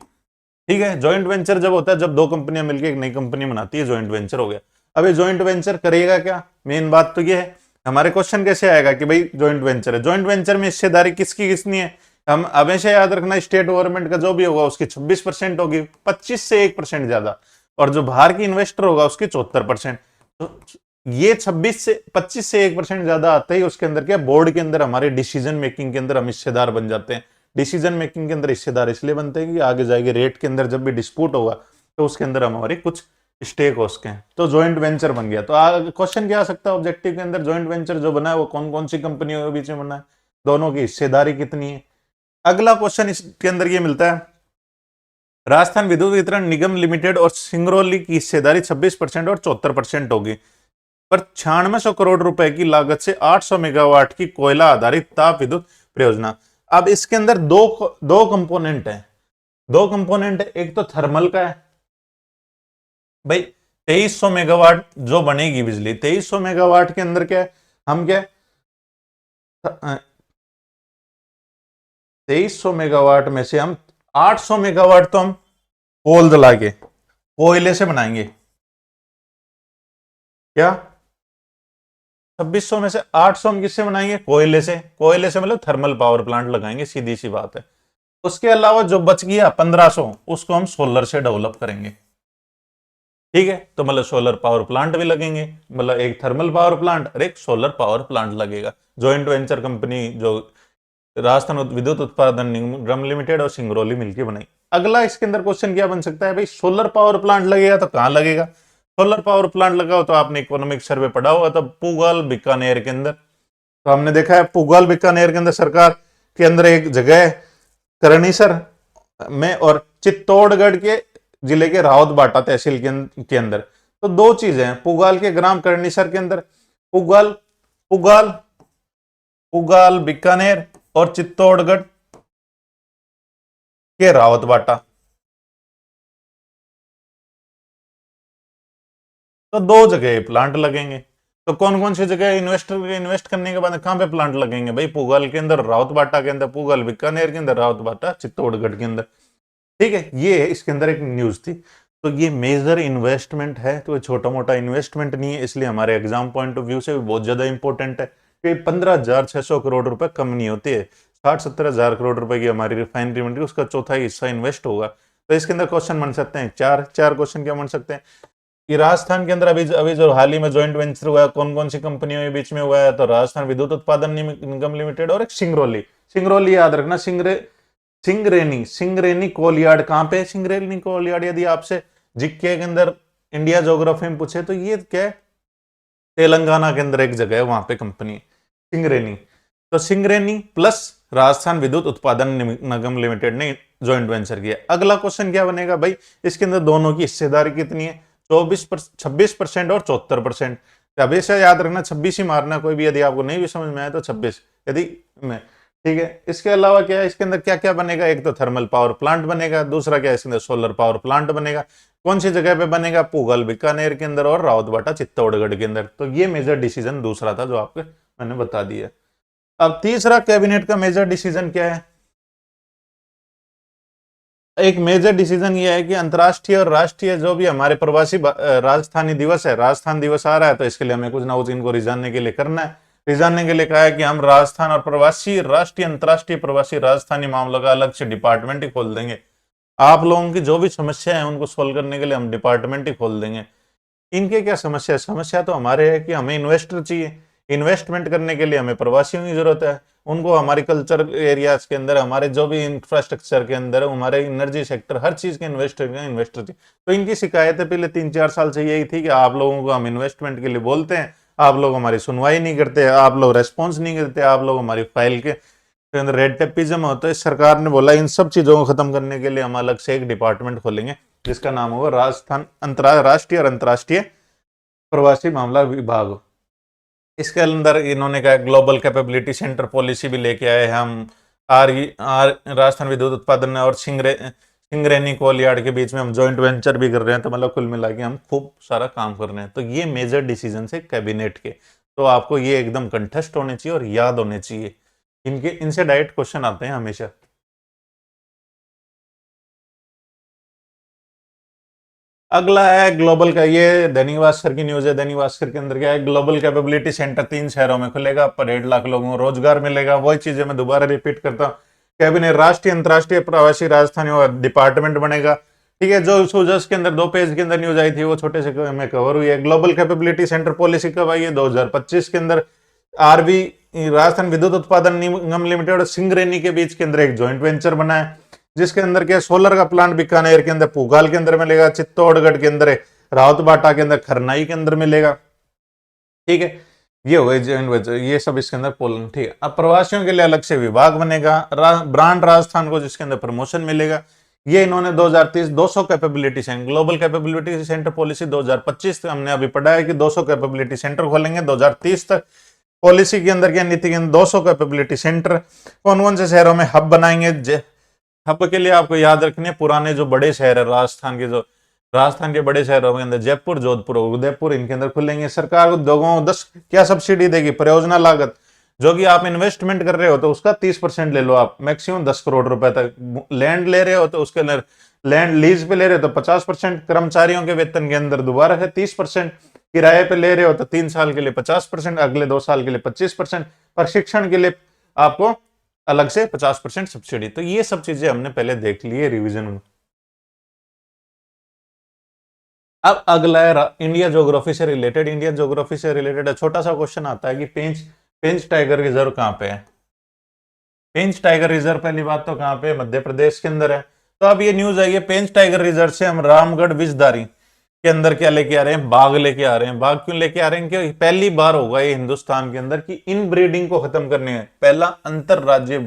ठीक है, जॉइंट वेंचर जब होता है, जब 2 कंपनियां मिलकर एक नई कंपनी बनाती है, जॉइंट वेंचर हो गया। अब ये जॉइंट वेंचर करेगा क्या? मेन बात तो ये है, हमारे क्वेश्चन कैसे आएगा कि भाई जॉइंट वेंचर है, जॉइंट वेंचर में हिस्सेदारी किसकी किसनी है? हम हमेशा याद रखना, स्टेट गवर्नमेंट का जो भी होगा उसकी 26% होगी, 25 से 1% ज्यादा, और जो बाहर की इन्वेस्टर होगा उसकी 74%। तो ये 25 से 1% ज्यादा आता ही उसके अंदर क्या, बोर्ड के अंदर हमारे डिसीजन मेकिंग के अंदर हम हिस्सेदार बन जाते हैं। डिसीजन मेकिंग के अंदर हिस्सेदार इसलिए बनते हैं कि आगे जाएंगे रेट के अंदर जब भी डिस्प्यूट होगा तो उसके अंदर हमारे कुछ स्टेक हो उसके, तो जॉइंट वेंचर बन गया। तो क्वेश्चन क्या आ सकता है ऑब्जेक्टिव के अंदर? जॉइंट वेंचर जो बना है वो कौन कौन सी कंपनियों के बीच में बना है, दोनों की हिस्सेदारी कितनी है। अगला क्वेश्चन इसके अंदर ये मिलता है, राजस्थान विद्युत वितरण निगम लिमिटेड और सिंगरौली की हिस्सेदारी 26% और 74% होगी, पर 9600 करोड़ रुपए की लागत से 800 मेगावाट की कोयला आधारित ताप विद्युत परियोजना। अब इसके अंदर दो कंपोनेंट है। दो कंपोनेंट है, एक तो थर्मल का है भाई, 2300 मेगावाट जो बनेगी बिजली, 2300 मेगावाट के अंदर क्या है, हम क्या 2300 मेगावाट में से हम 800 मेगावाट तो हम कोल जला के कोयले से बनाएंगे। क्या 2600 में से 800 हम किससे बनाएंगे, कोयले से। कोयले से मतलब थर्मल पावर प्लांट लगाएंगे, सीधी सी बात है। उसके अलावा जो बच गया 1500 उसको हम सोलर से डेवलप करेंगे। ठीक है, तो मतलब सोलर पावर प्लांट भी लगेंगे, मतलब एक थर्मल पावर प्लांट और एक सोलर पावर प्लांट लगेगा। जॉइंट वेंचर कंपनी जो राजस्थान विद्युत उत्पादन निगम लिमिटेड और सिंगरौली मिलकर बनाई। अगला इसके अंदर क्वेश्चन क्या बन सकता है भाई, सोलर पावर प्लांट लगेगा तो कहां लगेगा। सोलर पावर प्लांट लगाओ तो आपने इकोनॉमिक सर्वे पढ़ा होगा, तो पुगाल बीकानेर के अंदर। तो हमने देखा है पुगाल बीकानेर के अंदर सरकार के अंदर एक जगह है करणीसर में, और चित्तौड़गढ़ के जिले के रावतबाटा तहसील के अंदर। तो दो चीजें हैं, पुगाल के ग्राम करणीसर के अंदर, पुगाल पुगाल पुगाल बीकानेर और चित्तौड़गढ़ के रावतबाटा। तो दो जगह प्लांट लगेंगे। तो कौन कौन सी जगह इन्वेस्ट करने के बाद कहां पे प्लांट लगेंगे भाई, पुगाल के अंदर, रावतबाटा के अंदर, पुगाल बीकानेर के अंदर, रावतबाटा चित्तौड़गढ़ के अंदर। ठीक है, ये इसके अंदर एक न्यूज थी। तो ये मेजर इन्वेस्टमेंट है, तो छोटा मोटा इन्वेस्टमेंट नहीं है, इसलिए हमारे एग्जाम पॉइंट ऑफ व्यू से भी बहुत ज्यादा इंपॉर्टेंट है कि 15,600 करोड़ रुपए कम नहीं होती है। 60-70 हजार करोड़ रुपए की हमारी रिफाइनरी बन रही है, उसका चौथाई हिस्सा इन्वेस्ट होगा। तो इसके अंदर क्वेश्चन बन सकते हैं चार चार क्वेश्चन क्या बन सकते हैं कि राजस्थान के अंदर अभी अभी जो हाल ही में ज्वाइंट वेंचर हुआ है, कौन कौन सी कंपनियों के बीच में हुआ है, तो राजस्थान विद्युत उत्पादन निगम लिमिटेड और एक सिंगरौली। सिंगरौली याद रखना, सिंगरेनी कोलियार्ड कहां पे, सिंगरेनी कोलियार्ड यदि आपसे जीके के अंदर इंडिया ज्योग्राफी में पूछे तो ये क्या है, तेलंगाना के अंदर एक जगह है, वहां पे कंपनी है सिंगरेनी। तो सिंगरेनी प्लस राजस्थान विद्युत उत्पादन निगम लिमिटेड ने ज्वाइंट वेंचर किया। अगला क्वेश्चन क्या बनेगा भाई, इसके अंदर दोनों की हिस्सेदारी कितनी है, 26% और 74%। हमेशा याद रखना 26 ही मारना, कोई भी यदि आपको नहीं भी समझ में आए तो 26 यदि में। ठीक है, इसके अलावा क्या है, इसके अंदर क्या क्या बनेगा, एक तो थर्मल पावर प्लांट बनेगा, दूसरा क्या है इसके अंदर सोलर पावर प्लांट बनेगा। कौन सी जगह पे बनेगा, पुगल बीकानेर के अंदर और रावतबाटा चित्तौड़गढ़ के अंदर। तो ये मेजर डिसीजन दूसरा था जो आपको मैंने बता दिया। अब तीसरा कैबिनेट का मेजर डिसीजन क्या है, एक मेजर डिसीजन ये है कि अंतर्राष्ट्रीय और राष्ट्रीय जो भी हमारे प्रवासी राजस्थानी दिवस है, राजस्थान दिवस आ रहा है, तो इसके लिए हमें कुछ ना कुछ इनको रिजानने के लिए करना है। रिजानने के लिए कहा है कि हम राजस्थान और प्रवासी राष्ट्रीय अंतर्राष्ट्रीय प्रवासी राजस्थानी मामलों का अलग से डिपार्टमेंट ही खोल देंगे। आप लोगों की जो भी समस्या है उनको सोल्व करने के लिए हम डिपार्टमेंट ही खोल देंगे। इनके क्या समस्या है, समस्या तो हमारे है कि हमें इन्वेस्टर चाहिए, इन्वेस्टमेंट करने के लिए हमें प्रवासियों की जरूरत है। उनको हमारी कल्चर एरियाज के अंदर, हमारे जो भी इंफ्रास्ट्रक्चर के अंदर, हमारे एनर्जी सेक्टर, हर चीज के इन्वेस्टर चाहिए। तो इनकी शिकायतें पिछले 3-4 साल से यही थी कि आप लोगों को हम इन्वेस्टमेंट के लिए बोलते हैं, आप लोग हमारी सुनवाई नहीं करते, आप लोग रेस्पॉन्स नहीं करते, आप लोग हमारी फाइल के अंदर रेड टेपिज्म होता है। सरकार ने बोला इन सब चीजों को खत्म करने के लिए हम अलग से एक डिपार्टमेंट खोलेंगे जिसका नाम होगा राजस्थान राष्ट्रीय और अंतर्राष्ट्रीय प्रवासी मामला विभाग। इसके अंदर इन्होंने कहा ग्लोबल कैपेबिलिटी सेंटर पॉलिसी भी लेके आए हैं हम। राजस्थान विद्युत उत्पादन और सिंगरेनी कोलियार्ड के बीच में हम जॉइंट वेंचर भी कर रहे हैं। तो मतलब कुल मिला के हम खूब सारा काम कर रहे हैं। तो ये मेजर डिसीजन है कैबिनेट के, तो आपको ये एकदम कंठस्थ होने चाहिए और याद होने चाहिए। इनसे डायरेक्ट क्वेश्चन आते हैं हमेशा। अगला है ग्लोबल का, ये दैनिक भास्कर की न्यूज है। दैनिक भास्कर के अंदर क्या है, ग्लोबल कैपेबिलिटी सेंटर 3 शहरों में खुलेगा पर 1.5 लाख लोगों को रोजगार मिलेगा। वही चीजें मैं दोबारा रिपीट करता हूँ, कैबिनेट राष्ट्रीय अंतर्राष्ट्रीय प्रवासी राजधानी डिपार्टमेंट बनेगा। ठीक है, जो सूजस के अंदर 2 पेज के अंदर न्यूज आई थी वो छोटे से में कवर हुई है। ग्लोबल कैपेबिलिटी सेंटर पॉलिसी कब आई है, 2025 के अंदर। आरवी राजस्थान विद्युत उत्पादन निगम लिमिटेड और सिंगरेनी के बीच के अंदर एक ज्वाइंट वेंचर बना है, जिसके अंदर क्या सोलर का प्लांट बीकानेर के अंदर, पुगाल के अंदर मिलेगा, चित्तौड़गढ़ के अंदर, रावतबाटा के अंदर, खरनाई के अंदर मिलेगा। ठीक है, ये हो गए ये सब इसके अंदर पोलन। ठीक है, अब प्रवासियों के लिए अलग से विभाग बनेगा, ब्रांड राजस्थान को, जिसके अंदर प्रमोशन मिलेगा। ये इन्होंने 2030 200 capability centre, global capability centre policy 2025 हमने अभी पढ़ा है कि 200 कैपेबिलिटी सेंटर खोलेंगे 2030 तक। पॉलिसी के अंदर क्या नीति के अंदर 200 कैपेबिलिटी सेंटर। कौन कौन से शहरों में हब बनाएंगे, हब के लिए आपको याद रखने पुराने जो बड़े शहर है राजस्थान के बड़े शहरों के अंदर जयपुर, जोधपुर, उदयपुर, इनके अंदर खुलेंगे। सरकार उद्योगों को 10 क्या सब्सिडी देगी, परियोजना लागत जो कि आप इन्वेस्टमेंट कर रहे हो तो उसका 30% ले लो, आप मैक्सिमम 10 करोड़ रुपए तक। लैंड ले रहे हो तो उसके अंदर लैंड लीज पे ले रहे हो तो 50%, कर्मचारियों के वेतन के अंदर दोबारा है 30%, किराए पे ले रहे हो तो 3 साल के लिए 50%, अगले 2 साल के लिए 25%, प्रशिक्षण के लिए आपको अलग से 50% सब्सिडी। तो ये सब चीजें हमने पहले देख ली है रिविजन में। अब अगला है इंडिया ज्योग्राफी से रिलेटेड छोटा सा क्वेश्चन आता है कि पेंच टाइगर रिजर्व कहाँ पे है। पेंच टाइगर रिजर्व पहली बात तो कहाँ पे है, मध्य प्रदेश के अंदर है। तो अब ये न्यूज आई है पेंच टाइगर रिजर्व से हम रामगढ़ विजदारी के अंदर क्या लेके आ रहे हैं, बाघ लेके आ रहे हैं। बाघ क्यों लेके आ रहे हैं, क्योंकि पहली बार होगा ये हिंदुस्तान के अंदर कि इन ब्रीडिंग को खत्म करने है। पहला अंतरराज्यीय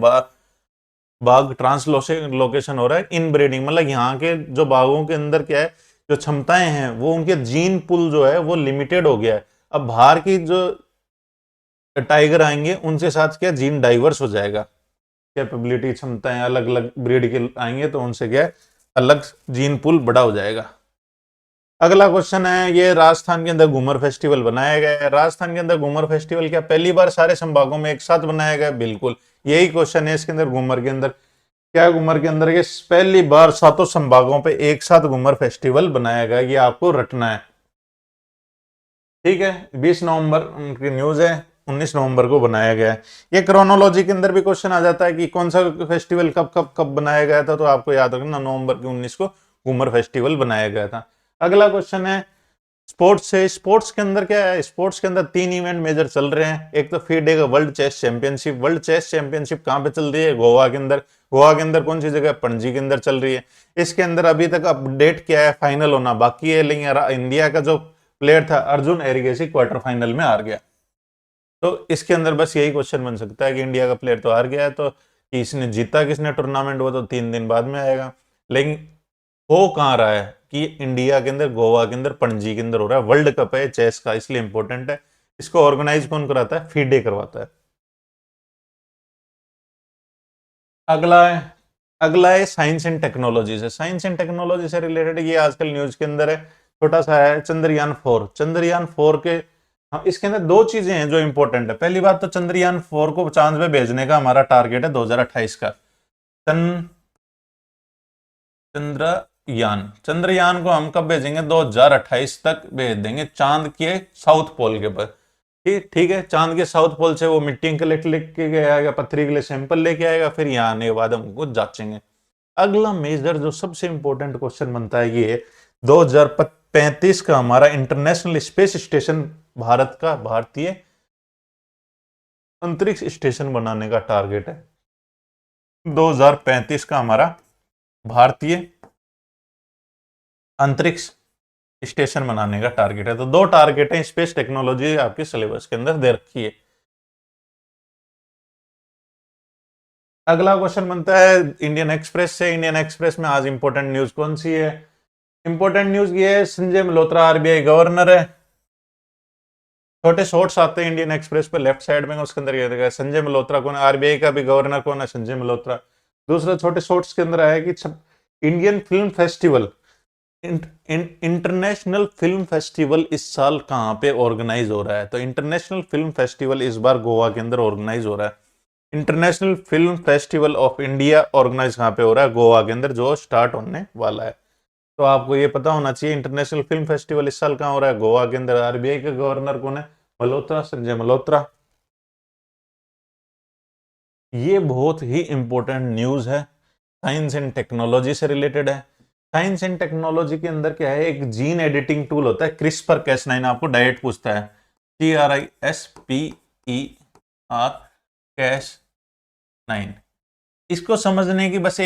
बाघ ट्रांसलोकेशन हो रहा है, इन ब्रीडिंग मतलब यहाँ के जो बाघों के अंदर क्या है, जो क्षमताएं हैं वो उनके जीन पुल जो है वो लिमिटेड हो गया है। अब बाहर की जो टाइगर आएंगे उनके साथ क्या जीन डाइवर्स हो जाएगा, कैपेबिलिटी क्षमताएं अलग अलग ब्रीड के आएंगे तो उनसे क्या अलग जीन पुल बड़ा हो जाएगा। अगला क्वेश्चन है, ये राजस्थान के अंदर घूमर फेस्टिवल बनाया गया है। राजस्थान के अंदर घूमर फेस्टिवल क्या पहली बार सारे संभागों में एक साथ बनाया गया? बिल्कुल यही क्वेश्चन है इसके अंदर। घूमर के अंदर क्या, घूमर के अंदर ये पहली बार 7 संभागों पे एक साथ घूमर फेस्टिवल बनाया गया, ये आपको रटना है। ठीक है, 20 नवंबर की न्यूज है, 19 नवंबर को बनाया गया है। ये क्रोनोलॉजी के अंदर भी क्वेश्चन आ जाता है कि कौन सा फेस्टिवल कब कब कब बनाया गया था, तो आपको याद रखना नवंबर के 19 को घूमर फेस्टिवल बनाया गया था। अगला क्वेश्चन है स्पोर्ट्स से। स्पोर्ट्स के अंदर क्या है, स्पोर्ट्स के अंदर 3 इवेंट मेजर चल रहे हैं। एक तो फीडे का world chess championship. World chess championship कहाँ पे चल रही है? गोवा के अंदर। गोवा के अंदर कौन सी जगह? पणजी के अंदर चल रही है। इसके अंदर अभी तक अपडेट क्या है, फाइनल होना बाकी है, लेकिन इंडिया का जो प्लेयर था अर्जुन एरिगेसी क्वार्टर फाइनल में हार गया। तो इसके अंदर बस यही क्वेश्चन बन सकता है कि इंडिया का प्लेयर तो हार गया है, तो इसने जीता किसने टूर्नामेंट, वो तो 3 दिन बाद में आएगा। लेकिन हो कहाँ रहा है कि इंडिया के अंदर गोवा के अंदर पणजी के अंदर हो रहा है। वर्ल्ड कप है चेस का, इसलिए इंपॉर्टेंट है। इसको ऑर्गेनाइज कौन कराता है? फीडे करवाता है। अगला है साइंस एंड टेक्नोलॉजी से। साइंस एंड टेक्नोलॉजी से रिलेटेड ये आजकल न्यूज के अंदर है, छोटा सा है चंद्रयान 4। चंद्रयान 4 के इसके अंदर 2 चीजें हैं जो इंपॉर्टेंट है। पहली बात तो चंद्रयान 4 को चांद पे भेजने का हमारा टारगेट है 2028 का। चंद्रयान को हम कब भेजेंगे? 2028 तक भेज देंगे चांद के साउथ पोल के पर। ठीक है, चांद के साउथ पोल से वो मिट्टी कलेक्ट लेके आएगा, पत्थरी के लिए सैंपल लेके आएगा, फिर यहाँ आने के बाद हम उनको जांचेंगे। अगला मेजर जो सबसे इंपॉर्टेंट क्वेश्चन बनता है ये 2035 का हमारा इंटरनेशनल स्पेस स्टेशन, भारतीय अंतरिक्ष स्टेशन बनाने का टारगेट है। 2035 का हमारा भारतीय अंतरिक्ष स्टेशन बनाने का टारगेट है। तो 2 टारगेट है स्पेस टेक्नोलॉजी आपके सिलेबस के अंदर दे रखी है। अगला क्वेश्चन बनता है इंडियन एक्सप्रेस से। इंडियन एक्सप्रेस में आज इंपॉर्टेंट न्यूज कौन सी है? इंपॉर्टेंट न्यूज ये है, संजय मल्होत्रा आरबीआई गवर्नर है। छोटे शॉर्ट्स आते हैं इंडियन एक्सप्रेस पे लेफ्ट साइड में, उसके अंदर ये देखा संजय मल्होत्रा कौन है, आरबीआई का भी गवर्नर कौन है? संजय मल्होत्रा। दूसरा छोटे शॉर्ट्स के अंदर आया कि Indian film festival, international film festival इस साल कहाँ पे ऑर्गेनाइज हो रहा है? तो इंटरनेशनल फिल्म फेस्टिवल इस बार गोवा के अंदर ऑर्गेनाइज हो रहा है। International film festival of India organise कहाँ पे हो रहा है? गोवा के अंदर, जो स्टार्ट होने वाला है। तो आपको ये पता होना चाहिए इंटरनेशनल फिल्म फेस्टिवल इस साल कहाँ हो रहा है? गोवा के अंदर। आरबीआई के गवर्नर कौन है? मल्होत्रा, संजय मल्होत्रा। ये बहुत ही इंपॉर्टेंट न्यूज है, साइंस एंड टेक्नोलॉजी से रिलेटेड है। साइंस एंड टेक्नोलॉजी के अंदर क्या है, एक जीन एडिटिंग टूल होता है CRISPR-Cas9। आपको डायरेक्ट पूछता है CRISPR-Cas9। इसको समझने की बस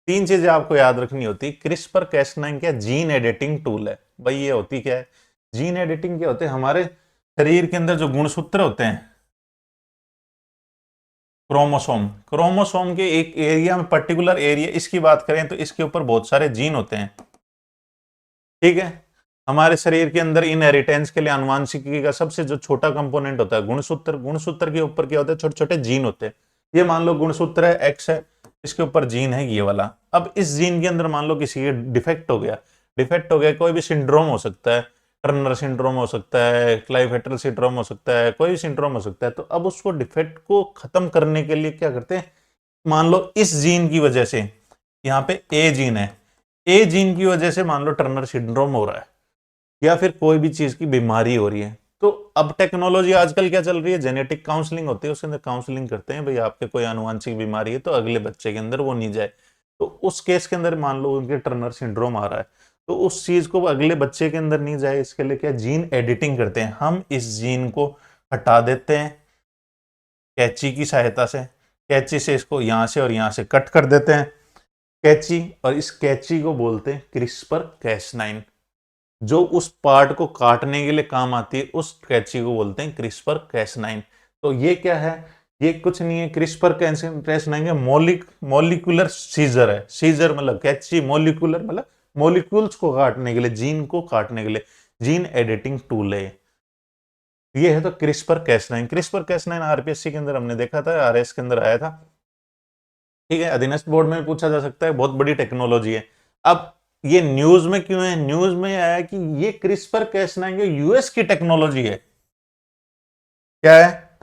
3 चीजें आपको याद रखनी होती। CRISPR-Cas9 क्या जीन एडिटिंग टूल है भाई। ये होती क्या है? जीन एडिटिंग क्या होते हैं, हमारे शरीर के अंदर जो गुणसूत्र होते हैं, क्रोमोसोम के एक एरिया में, पर्टिकुलर एरिया इसकी बात करें तो इसके ऊपर बहुत सारे जीन होते हैं। ठीक है, हमारे शरीर के अंदर इनहेरिटेंस के लिए आनुवांशिकी का सबसे जो छोटा कंपोनेंट होता है गुणसूत्र। गुणसूत्र के ऊपर क्या होता है? छोटे छोटे जीन होते हैं। ये मान लो गुणसूत्र है, एक्स है, इसके ऊपर जीन है ये वाला। अब इस जीन के अंदर मान लो किसी के डिफेक्ट हो गया, कोई भी सिंड्रोम हो सकता है, टर्नर सिंड्रोम हो सकता है, क्लाइफेटर सिंड्रोम हो सकता है, कोई भी सिंड्रोम हो सकता है। तो अब उसको डिफेक्ट को खत्म करने के लिए क्या करते हैं, मान लो इस जीन की वजह से, यहाँ पे ए जीन है, ए जीन की वजह से मान लो टर्नर सिंड्रोम हो रहा है या फिर कोई भी चीज की बीमारी हो रही है, तो अब टेक्नोलॉजी आजकल क्या चल रही है, जेनेटिक काउंसलिंग होती है, उसके अंदर काउंसलिंग करते हैं भाई आपके कोई आनुवंशिक बीमारी है तो अगले बच्चे के अंदर वो नहीं जाए। तो उस केस के अंदर मान लो उनके टर्नर सिंड्रोम आ रहा है, तो उस चीज को अगले बच्चे के अंदर नहीं जाए, इसके लिए क्या जीन एडिटिंग करते हैं, हम इस जीन को हटा देते हैं कैंची की सहायता से, कैंची से इसको यहां से और यहां से कट कर देते हैं कैंची, और इस कैंची को बोलते हैं क्रिस्पर कैस9। जो उस पार्ट को काटने के लिए काम आती है उस कैंची को बोलते हैं क्रिस्पर कैस9। तो ये क्या है, ये कुछ नहीं है, क्रिस्पर कैस9 मॉलिक्यूलर सीजर है, सीजर मतलब कैंची, मॉलिक्यूलर मतलब मॉलिक्यूल्स को काटने के लिए, जीन को काटने के लिए जीन एडिटिंग टूल है ये है। तो क्रिस्पर कैस9 आरपीएससी के अंदर हमने देखा था, आरएस के अंदर आया था, ठीक है, अधीनस्थ बोर्ड में पूछा जा सकता है, बहुत बड़ी टेक्नोलॉजी है। अब ये न्यूज में क्यों है, न्यूज में आया कि ये क्रिस्पर कैस9 यूएस की टेक्नोलॉजी है। क्या है,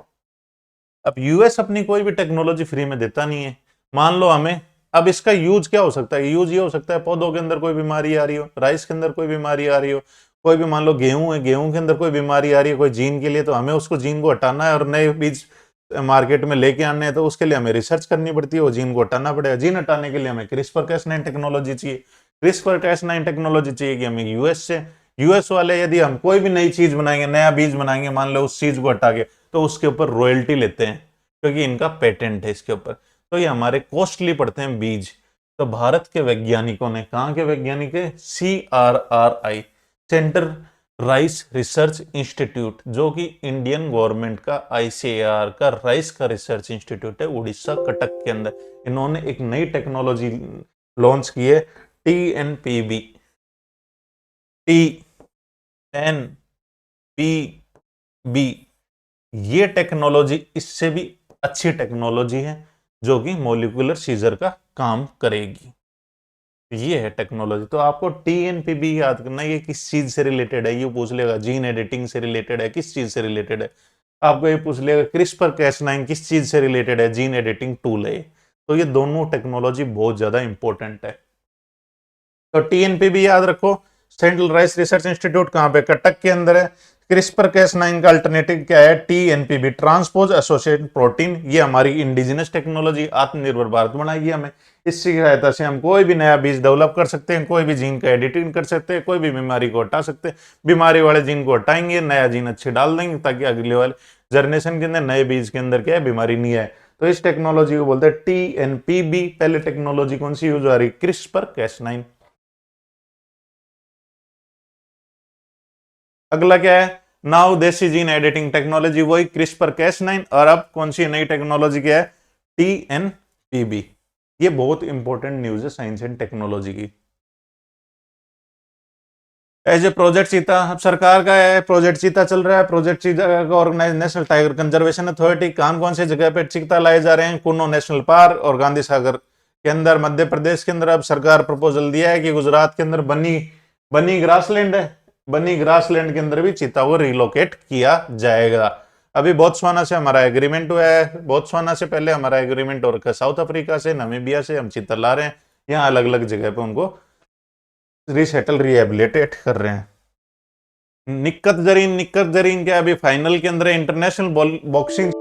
अब यूएस अपनी कोई भी टेक्नोलॉजी फ्री में देता नहीं है, मान लो हमें, अब इसका यूज क्या हो सकता है, यूज ये हो सकता है पौधों के अंदर कोई बीमारी आ रही हो, राइस के अंदर कोई बीमारी आ रही हो, कोई भी मान लो गेहूं है, गेहूं के अंदर कोई बीमारी आ रही है कोई जीन के लिए, तो हमें उसको जीन को हटाना है और नए बीज मार्केट में लेके आने हैं, तो उसके लिए हमें रिसर्च करनी पड़ती है, वो जीन को हटाना पड़ेगा। जीन हटाने के लिए हमें क्रिस्पर कैस9 टेक्नोलॉजी चाहिए, क्रिस्पर कैस9 टेक्नोलॉजी चाहिए कि हमें यूएस से, यूएस वाले यदि हम कोई भी नई चीज बनाएंगे, नया बीज बनाएंगे, मान लो उस चीज को हटा के, तो उसके ऊपर रॉयल्टी लेते हैं क्योंकि इनका पेटेंट है इसके ऊपर, तो ये हमारे कॉस्टली पड़ते हैं बीज। तो भारत के वैज्ञानिकों ने, कहाँ के वैज्ञानिक है, CRRI, centre rice research institute, जो कि इंडियन गवर्नमेंट का ICAR का राइस का रिसर्च इंस्टीट्यूट है उड़ीसा कटक के अंदर, इन्होंने एक नई टेक्नोलॉजी लॉन्च की है, TNPB, TNPB। ये टेक्नोलॉजी इससे भी अच्छी टेक्नोलॉजी है जो कि मॉलिक्यूलर सीजर का काम करेगी। ये है टेक्नोलॉजी। तो आपको TNPB याद करना, ये किस चीज से रिलेटेड है, ये पूछ लेगा, जीन एडिटिंग से रिलेटेड है, किस चीज से रिलेटेड है, आपको ये पूछ लेगा क्रिस्पर कैस9 किस चीज से रिलेटेड है, जीन एडिटिंग टूल है। तो ये दोनों टेक्नोलॉजी बहुत ज्यादा इंपॉर्टेंट है। तो TNPB याद रखो, सेंट्रल राइस रिसर्च इंस्टीट्यूट कहाँ पे, कटक के अंदर है। क्रिस्पर कैस9 का अल्टरनेटिव क्या है, TNPB, ट्रांसपोज एसोसिएटेड प्रोटीन। ये हमारी इंडिजिनस टेक्नोलॉजी, आत्मनिर्भर भारत बनाएगी हमें, इसकी सहायता से हम कोई भी नया बीज डेवलप कर सकते हैं, कोई भी जीन का एडिटिंग कर सकते हैं, कोई भी बीमारी को हटा सकते हैं, बीमारी वाले जीन को हटाएंगे, नया जीन अच्छे डाल देंगे ताकि अगले वाले जनरेशन के अंदर नए बीज के अंदर क्या है, बीमारी नहीं है। तो इस टेक्नोलॉजी को बोलते हैं TNPB। पहले टेक्नोलॉजी कौन सी यूज आ रही, क्रिस्पर कैस9। अगला क्या है, नाउ देसी जीन एडिटिंग टेक्नोलॉजी, वही क्रिस्पर कैस9, और अब कौन सी नई टेक्नोलॉजी क्या है, TNPB। ये बहुत इंपॉर्टेंट न्यूज है साइंस एंड टेक्नोलॉजी की। एज ए प्रोजेक्ट चीता, अब सरकार का है प्रोजेक्ट चीता चल रहा है, प्रोजेक्ट चीता का organise national tiger conservation authority, कौन से जगह पे चीता लाए जा रहे हैं, कुनो नेशनल पार्क और गांधी सागर के अंदर, मध्य प्रदेश के अंदर। अब सरकार प्रपोजल दिया है कि गुजरात के अंदर बनी बनी ग्रासलैंड है, बनी ग्रासलैंड के अंदर भी चीता को रिलोकेट किया जाएगा। अभी बोत्सवाना से हमारा एग्रीमेंट हुआ है, बोत्सवाना से पहले हमारा एग्रीमेंट हो रखा है साउथ अफ्रीका से, नामीबिया से हम चीता ला रहे हैं, यहाँ अलग अलग जगह पे उनको रिसेटल रिहेबिलिटेट कर रहे हैं। निक्कत जरीन क्या अभी फाइनल के अंदर इंटरनेशनल बॉक्सिंग